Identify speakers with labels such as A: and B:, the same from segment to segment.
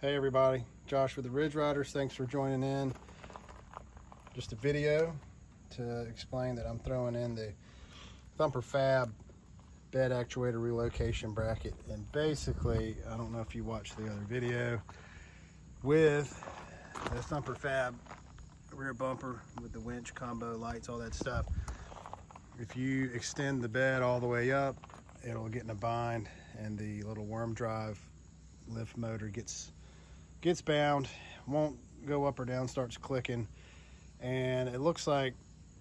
A: Hey everybody, Josh with the Ridge Riders. Thanks for joining in. Just a video to explain that I'm throwing in the Thumper Fab bed actuator relocation bracket. And basically, I don't know if you watched the other video, with the Thumper Fab rear bumper with the winch combo lights, all that stuff, if you extend the bed all the way up, it'll get in a bind and the little worm drive lift motor gets bound, won't go up or down, starts clicking. And it looks like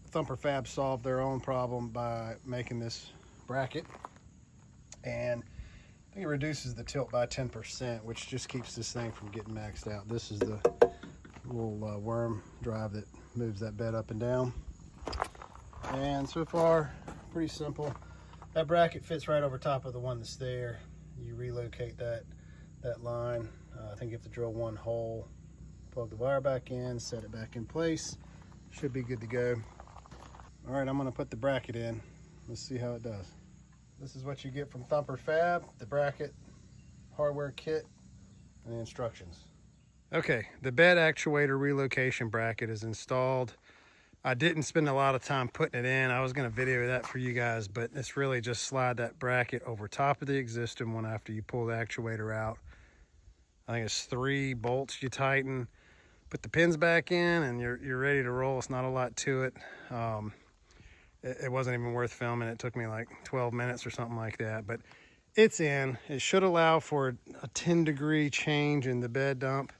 A: Thumper Fab solved their own problem by making this bracket, and I think it reduces the tilt by 10%, which just keeps this thing from getting maxed out. This is the little worm drive that moves that bed up and down. And so far, pretty simple. That bracket fits right over top of the one that's there. You relocate that line. I think you have to drill one hole, plug the wire back in, set it back in place. Should be good to go. All right, I'm gonna put the bracket in. Let's see how it does. This is what you get from Thumper Fab: the bracket, hardware kit, and the instructions. Okay, the bed actuator relocation bracket is installed. I didn't spend a lot of time putting it in. I was gonna video that for you guys, but it's really just slide that bracket over top of the existing one after you pull the actuator out. I think it's 3 bolts you tighten, put the pins back in, and you're ready to roll. It's not a lot to it. It wasn't even worth filming. It took me like 12 minutes or something like that, but it's in. It should allow for a 10-degree change in the bed dump,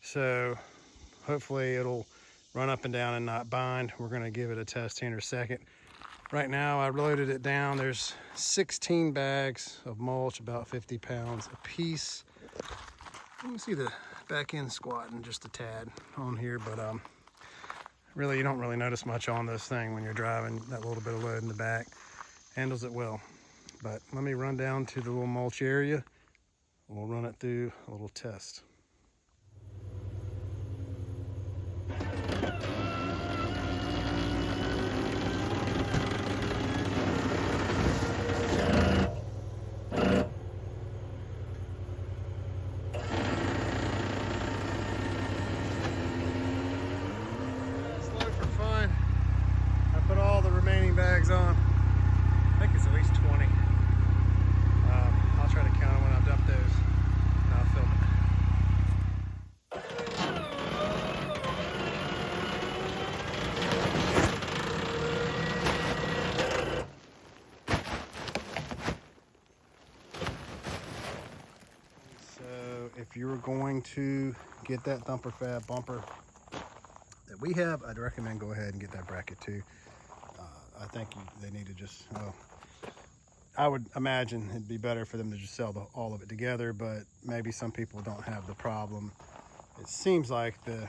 A: so hopefully it'll run up and down and not bind. We're gonna give it a test here in a second. Right now I loaded it down. There's 16 bags of mulch, about 50 pounds a piece. You can see the back end squatting just a tad on here, but really you don't really notice much on this thing when you're driving. That little bit of load in the back handles it well. But let me run down to the little mulch area. We'll run it through a little test. Put all the remaining bags on. I think it's at least 20. I'll try to count them when I've dumped those, and I'll film it. So if you're going to get that Thumper Fab bumper that we have, I'd recommend go ahead and get that bracket too. I think they need to just, I would imagine it'd be better for them to just sell all of it together, but maybe some people don't have the problem. It seems like the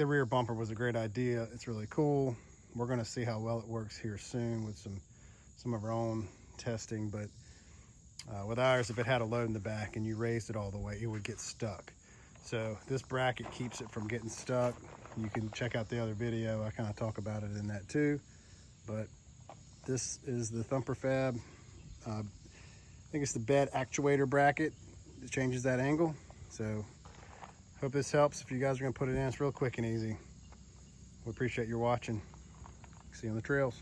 A: rear bumper was a great idea. It's really cool. We're gonna see how well it works here soon with some of our own testing, but with ours, if it had a load in the back and you raised it all the way, it would get stuck. So this bracket keeps it from getting stuck. You can check out the other video. I kind of talk about it in that too. But this is the Thumper Fab. I think it's the bed actuator bracket that changes that angle. So hope this helps. If you guys are gonna put it in, it's real quick and easy. We appreciate your watching. See you on the trails.